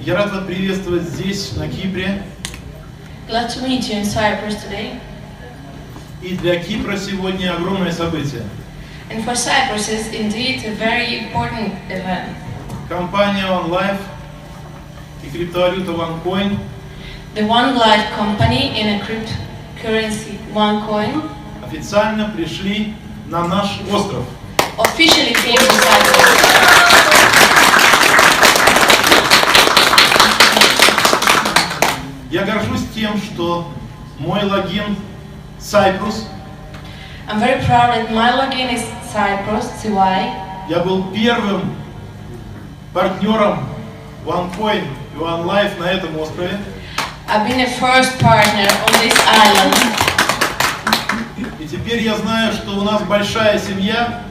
Я рад вас приветствовать здесь, на Кипре. Glad to meet you in Cyprus today. И для Кипра сегодня огромное событие. And for Cyprus is indeed a very important event. Компания OneLife и криптовалюта OneCoin The OneLife company in a cryptocurrency OneCoin официально пришли на наш остров. officially came to Cyprus. Я горжусь тем, что мой логин Cyprus. I'm very proud that my login is Cyprus, CY. Я был первым партнером OneCoin и OneLife на этом острове. I've been a first partner on this island. И теперь я знаю, что у нас большая семья.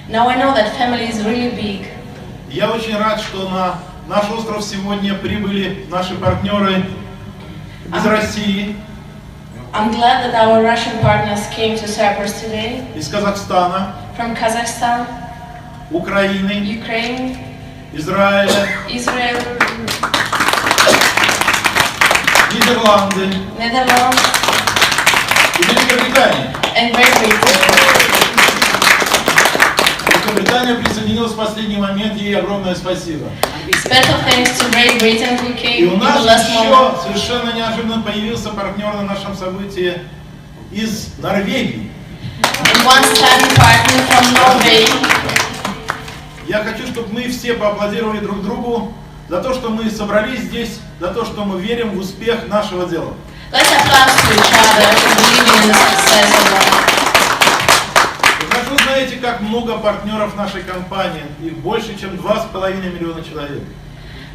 Now I know that family is really big. Я очень рад, что на наш остров сегодня прибыли наши партнеры из России, I'm glad that our Russian partners came to Cyprus today. из Казахстана, From Kazakhstan, Украины, Ukraine, Израиля, Israel, Нидерланды Netherlands, и Великобритании. and Great Britain. Великобритания присоединилась в последний момент, ей огромное спасибо. Special thanks to Great Britain who И came у in the нас last еще moment. совершенно неожиданно появился партнер на нашем событии из Норвегии. And one standing partner from Norway. Я хочу, чтобы мы все поаплодировали друг другу за то, что мы собрались здесь, за то, что мы верим в успех нашего дела. Let's applaud to each other for believing in the success of our. Вы знаете, как много партнеров нашей компании, их больше, чем 2,5 миллиона человек.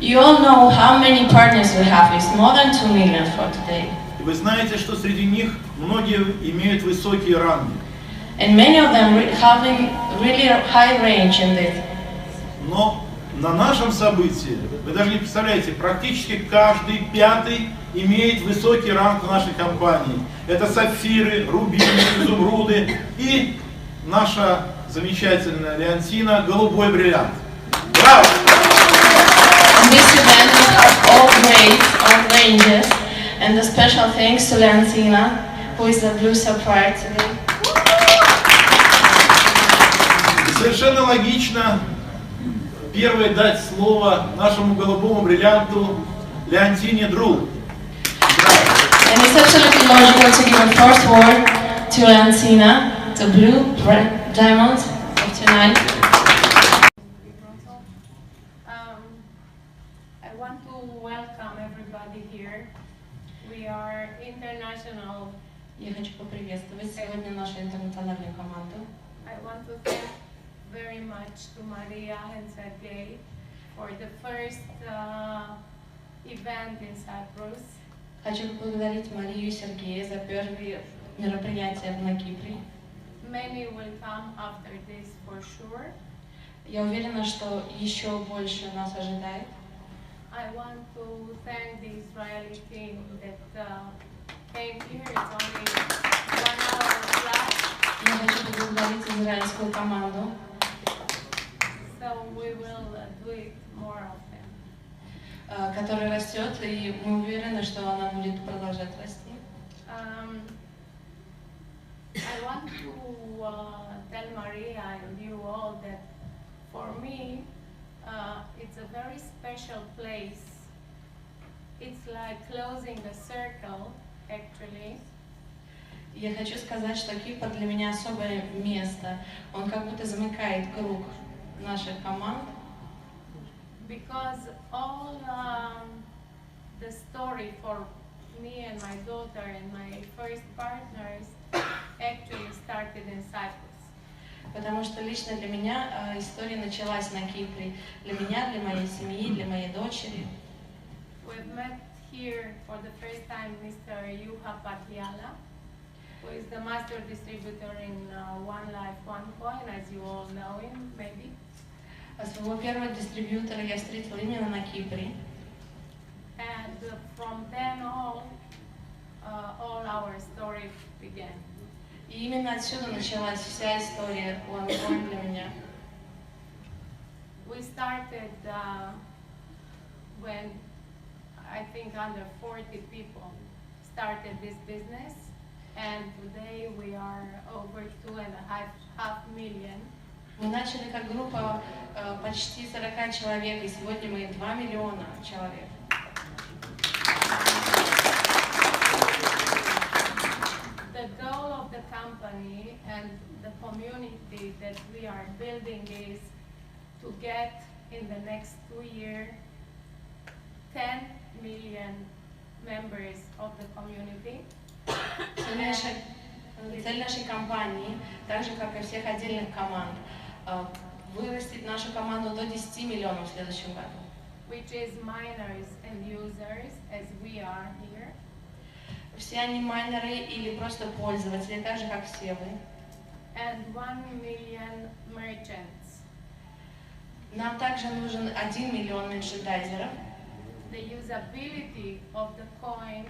You all know how many partners we have. It's more than 2 million for today. И вы знаете, что среди них многие имеют высокие ранги. And many of them having really high range in this. Но на нашем событии, вы даже не представляете, практически каждый пятый имеет высокий ранг в нашей компании. Это сапфиры, рубины, изумруды и наша замечательная Леонтина голубой бриллиант. Браво! In this event we have all grades, all ranges, and the special thanks to Leontina, who is the blue sapphire today. И совершенно логично первое дать слово нашему голубому бриллианту Leontina Drul. And it's absolutely logical to give a first word to Leontina, the blue diamond of tonight. I want to welcome everybody here. We are international. Я хочу поприветствовать сегодня нашу интернациональную команду. I want to thank very much to Maria and Sergey for the first event in Cyprus. Хочу поблагодарить Марию и Сергея за первые мероприятия на Кипре. Many will come after this for sure. Я уверена, что еще больше нас ожидает. I want to thank the Israeli team that came here. It's only 1 hour flight. Я хочу поблагодарить израильскую команду. So we will do it more often. Которая растет, и мы уверены, что она будет продолжать расти. I want to tell Maria and you all that for me it's a very special place. It's like closing a circle, actually. Я хочу сказать, что Кипр для меня особое место. Он как будто замыкает круг наших команд. Because all the story for me and my daughter and my first partners actually started in Cyprus. Потому что лично для меня история началась на Кипре. Для меня, для моей семьи, для моей дочери. We've met here for the first time Mr. Juha Patiala, who is the master distributor in OneLife OneCoin, as you all know him, maybe. Своего первого дистрибьютора я встретила именно на Кипре. And from then all our story began. И именно отсюда началась вся история OneCoin для меня. We started when I think under 40 people started this business, and today we are over 2.5 million. Мы начали как группа почти 40 человек, и сегодня мы 2 миллиона человек. The goal of the company and the community that we are building is to get in the next 2 years 10 million members of the community. Цель нашей компании, так же как и всех отдельных команд, вырастить нашу команду до 10 миллионов в следующем году. Which is miners and users, as we are here. Все они майнеры или просто пользователи, так же как все вы. And 1 million merchants. Нам также нужен 1 миллион мерчендайзеров. The usability of the coin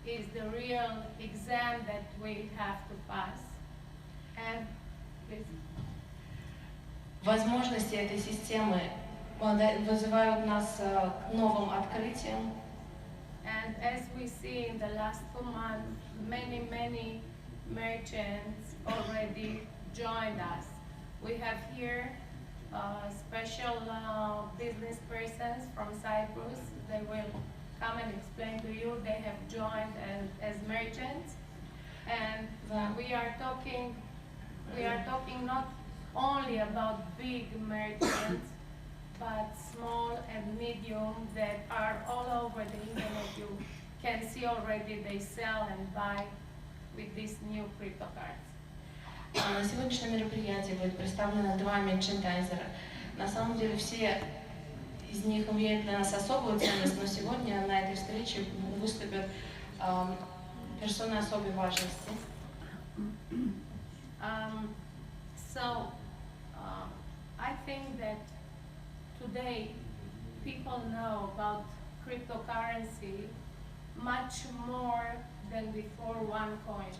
is the real exam that we have to pass. And Возможности этой системы вызывают нас к новым открытиям. And as we see in the last 2 months, many merchants already joined us. We have here special business persons from Cyprus. They will come and explain to you. They have joined as merchants, and we are talking not only about big merchants, but small and medium that are all over the internet. You can see already they sell and buy with these new crypto cards. На сегодняшнем мероприятии будет представлено 2 мерчендайзера. На самом деле все из них имеют для нас особую ценность, но сегодня на этой встрече выступят персоны особой важности. I think that today people know about cryptocurrency much more than before OneCoin.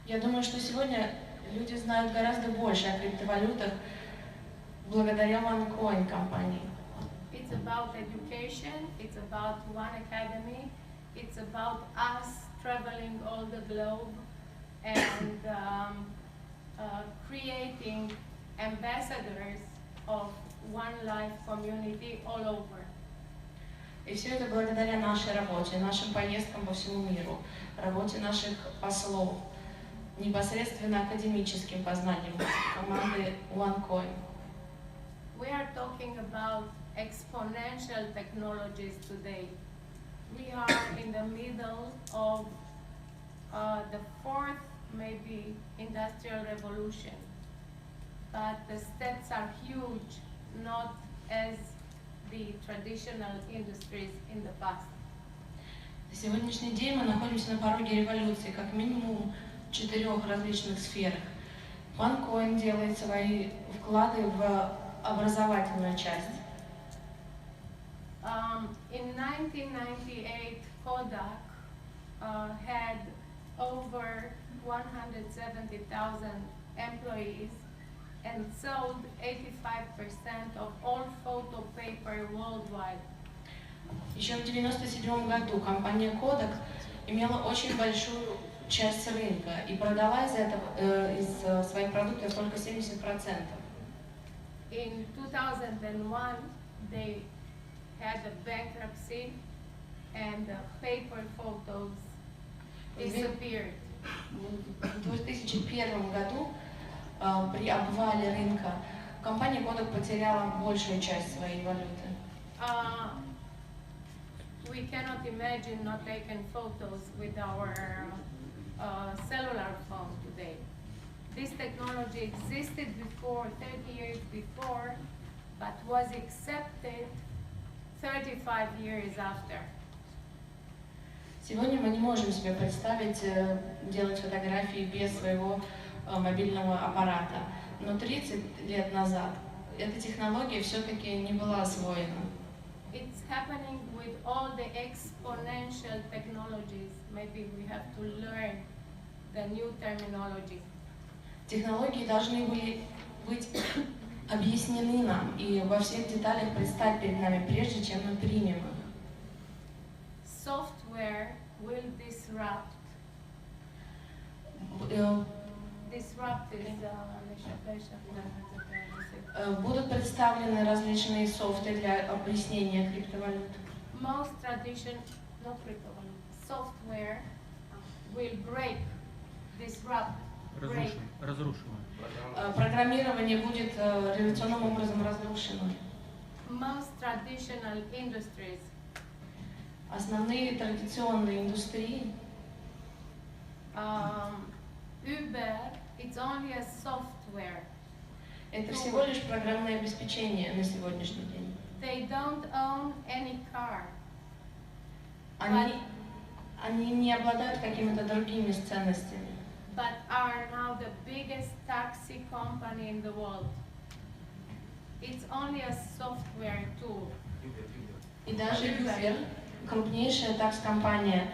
Я думаю, что сегодня люди знают гораздо больше о криптовалютах благодаря OneCoin компании. It's about education, it's about One Academy, it's about us traveling all the globe and creating ambassadors of OneLife community all over. И все это благодаря нашей работе, нашим поездкам по всему миру, работе наших послов, непосредственно академическим познанием команды OneCoin. We are talking about exponential technologies today. We are in the middle of the 4th, maybe, industrial revolution. But the steps are huge, not as the traditional industries in the past. На сегодняшний день мы находимся на пороге революции, как минимум в 4 различных сферах. OneCoin делает свои вклады в образовательную часть. In 1998, Kodak had over 170,000 employees and sold 85% of all photo paper worldwide. Еще в 1997 году компания Kodak имела очень большую часть рынка и продала из своих продуктов только 70%. In 2001, they had a bankruptcy and the paper photos disappeared. В 2001 году при обвале рынка компания Kodak потеряла большую часть своей валюты. We cannot imagine not taking photos with our cellular phone today. This technology existed before, 30 years before, but was accepted 35 years after. Сегодня мы не можем себе представить делать фотографии без своего мобильного аппарата, но 30 лет назад эта технология все-таки не была освоена. It's happening with all the exponential technologies. Maybe we have to learn the new terminology. Технологии должны были быть объяснены нам и во всех деталях предстать перед нами, прежде чем мы примем их. will disrupt. Disrupt is Будут представлены различные софты для объяснения криптовалют. most traditional, not cryptocurrency, software will break, disrupt, break. Разрушено. Программирование будет революционным образом разрушено. Most traditional industries Основные традиционные индустрии, Uber, it's only a software. это всего лишь программное обеспечение на сегодняшний день. They don't own any car. Они не обладают какими-то другими ценностями. But are now the biggest taxi company in the world. It's only a software tool. И даже Uber, крупнейшая такс-компания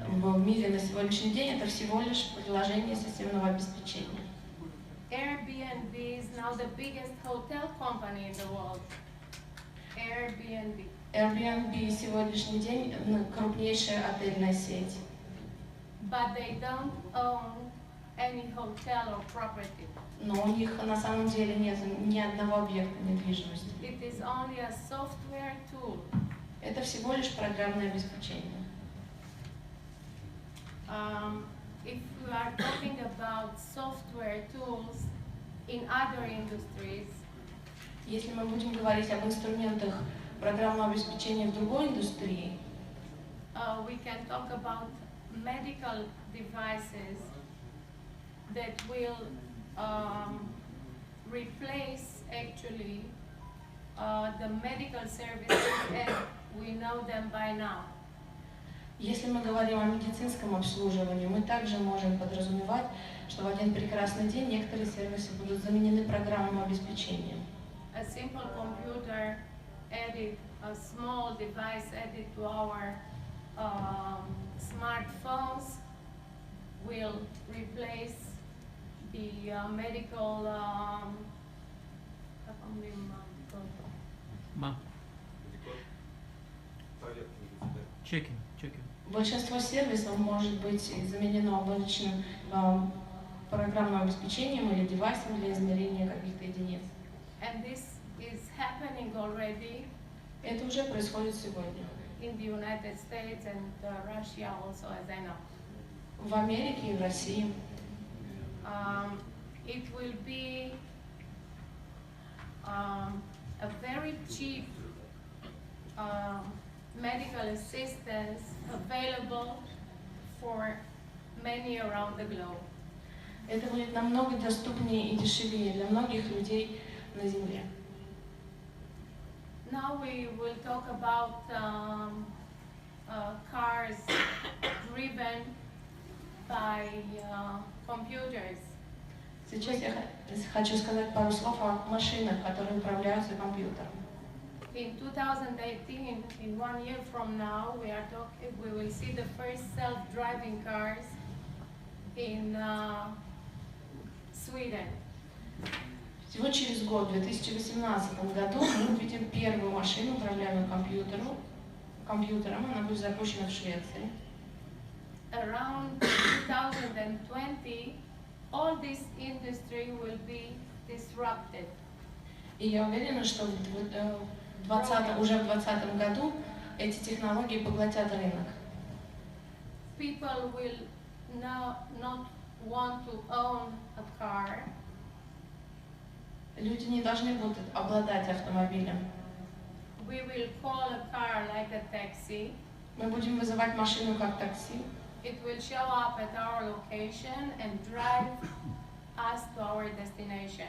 в мире на сегодняшний день, это всего лишь приложение системного обеспечения. Airbnb is now the biggest hotel company in the world. Airbnb. Airbnb сегодняшний день крупнейшая отельная сеть. But they don't own any hotel or property. Но у них на самом деле нет ни одного объекта недвижимости. It is only a software tool. Это всего лишь программное обеспечение. If we are talking about software tools in other industries, Если мы будем говорить об инструментах программного обеспечения в другой индустрии, we can talk about medical devices that will replace actually the medical services as we know them by now. если мы говорим о медицинском обслуживании, мы также можем подразумевать, что в один прекрасный день некоторые сервисы будут заменены программным обеспечением. A simple computer added, a small device added to our smartphones will replace the medical Чекинг. Большинство сервисов может быть заменено обычным программным обеспечением или девайсом для измерения каких-то единиц. And this is happening already Это уже происходит сегодня. in the United States and Russia also, as I know. В Америке и в России. It will be a very cheap medical assistance available for many around the globe. Это будет намного доступнее и дешевле для многих людей на Земле. Now we will talk about cars driven by computers. Сейчас я хочу сказать пару слов о машинах, которые управляются компьютером. In 2018, in 1 year from now, we will see the first self-driving cars in Sweden. Всего через год, в 2018 году, мы увидим первую машину, управляемую компьютером. Она будет запущена в Швеции. Around 2020, all this industry will be disrupted. И я уверена, что уже в 2020 году эти технологии поглотят рынок. People will now not want to own a car. Люди не должны будут обладать автомобилем. We will call a car like a taxi. Мы будем вызывать машину как такси. It will show up at our location and drive us to our destination.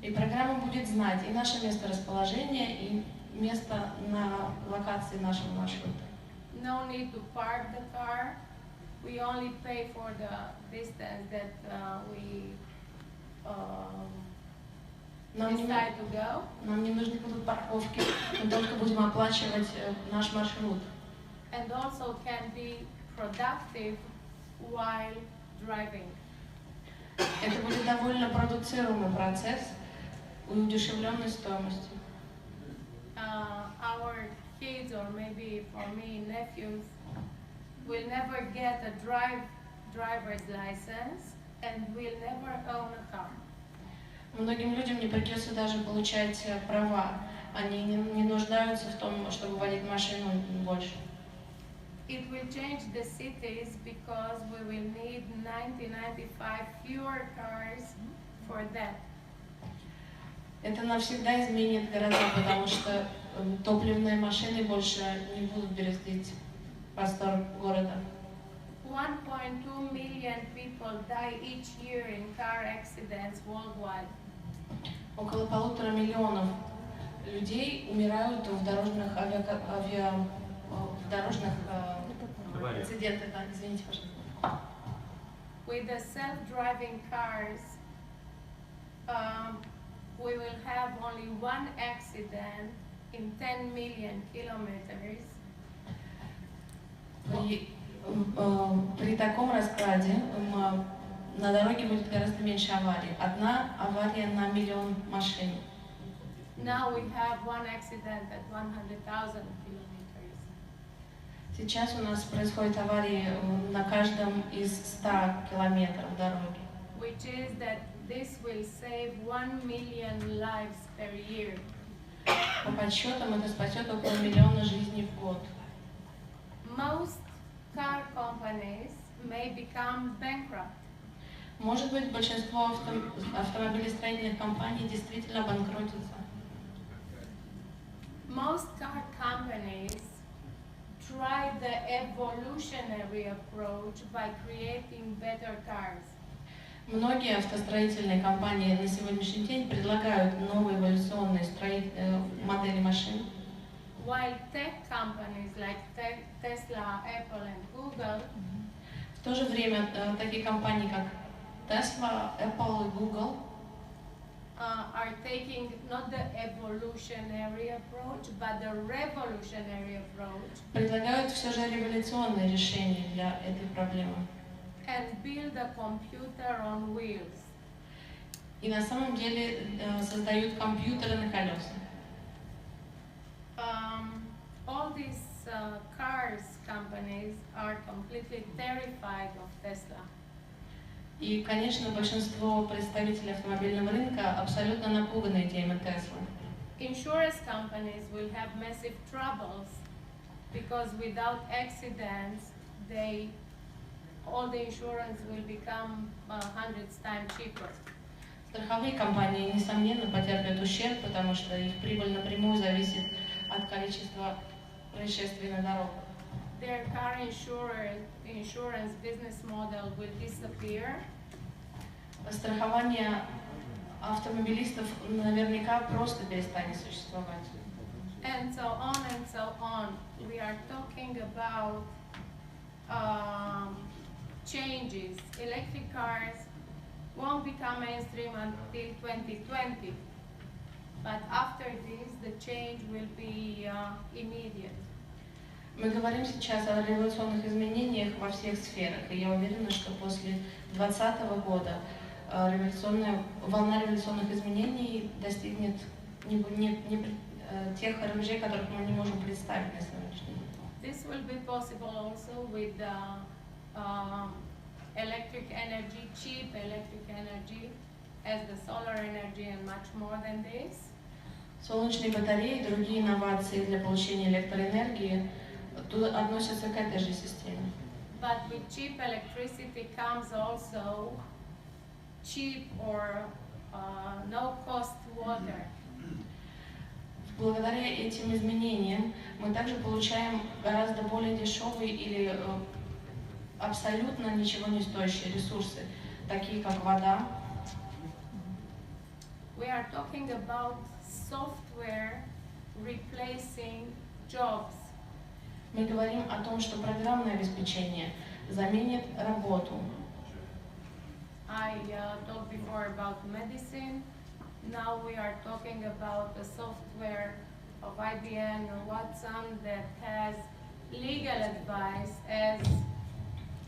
И программа будет знать и наше место расположения, и место на локации нашего маршрута. No need to park the car. We only pay for the distance that we decide to go. Нам не нужны будут парковки, мы только будем оплачивать наш маршрут. And also can be productive while driving. Это будет довольно продуцируемый процесс и удешевленной стоимостью. Our kids, or maybe for me, nephews, will never get a driver's license and will never own a car. Многим людям не придется даже получать права. Они не нуждаются в том, чтобы водить машину больше. It will change the cities because we will need 95 fewer cars for that. Это навсегда изменит города, потому что топливные машины больше не будут берегть простор города. 1.2 million people die each year in car accidents worldwide. Около 1,5 миллиона людей умирают в дорожных инцидентах. Да, извините, пожалуйста. With the self-driving cars, we will have only one accident in 10 million kilometers. При таком раскладе на дороге будет гораздо меньше аварий. Одна авария на миллион машин. Now we have one accident at 100,000 kilometers. Сейчас у нас происходят аварии на каждом из 100 километров дороги. Which is that this will save 1 million lives per year. По подсчетам это спасет около миллиона жизней в год. Most car companies may become bankrupt. Может быть, большинство автомобилестроительных компаний действительно обанкротятся. Most car companies try the evolutionary approach by creating better cars. Многие автостроительные компании на сегодняшний день предлагают новые эволюционные модели машин. While tech companies like Tesla, Apple and Google В то же время такие компании, как Tesla, Apple и Google are taking not the evolutionary approach, but the revolutionary approach предлагают все же революционные решения для этой проблемы. and build a computer on wheels. И на самом деле создают компьютеры на колесах. All these cars companies are completely terrified of Tesla. И, конечно, большинство представителей автомобильного рынка абсолютно напуганы темой Теслы. Insurance companies will have massive troubles because without accidents, all the insurance will become hundreds times cheaper. Страховые компании, несомненно, потерпят ущерб, потому что их прибыль напрямую зависит от количества происшествий на дорогах. Their car insurance business model will disappear. Страхование автомобилистов наверняка просто перестанет существовать. And so on and so on. We are talking about changes. Electric cars won't become mainstream until 2020. But after this, the change will be immediate. Мы говорим сейчас о революционных изменениях во всех сферах, и я уверена, что после 2020 года волна революционных изменений достигнет тех рубежей, которых мы не можем представить на сегодняшний день. This will be possible also with electric energy, cheap electric energy, as the solar energy and much more than this. Солнечные батареи и другие инновации для получения электроэнергии относятся к этой же системе. But with cheap electricity comes also cheap or no-cost water. Благодаря этим изменениям мы также получаем гораздо более дешевые или абсолютно ничего не стоящие ресурсы, такие как вода. We are talking about software replacing jobs. Мы говорим о том, что программное обеспечение заменит работу. I talked before about medicine. Now we are talking about the software of IBM or Watson that has legal advice as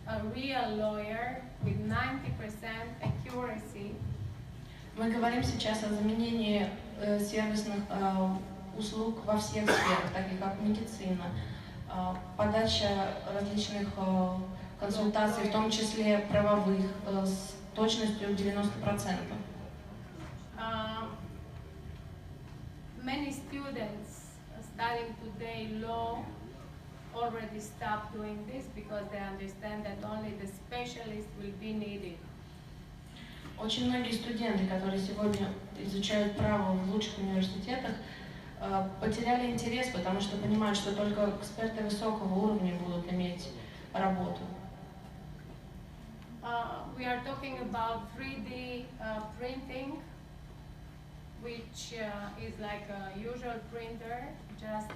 a real lawyer with 90% accuracy. Мы говорим сейчас о заменении сервисных услуг во всех сферах, таких как медицина, подача различных консультаций, в том числе правовых, с точностью 90%. Many students studying today law already stopped doing this because they understand that only the specialist will be needed. Очень многие студенты, которые сегодня изучают право в лучших университетах, потеряли интерес, потому что понимают, что только эксперты высокого уровня будут иметь работу. We are talking about 3D printing, which is like a usual printer. Just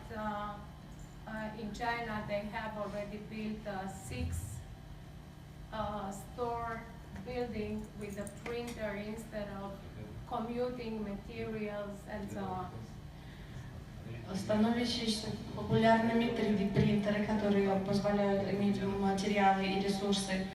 in China, they have already built 6 store building with a printer instead of commuting materials and so on. Становящиеся популярными 3D принтеры, которые позволяют иметь материалы и ресурсы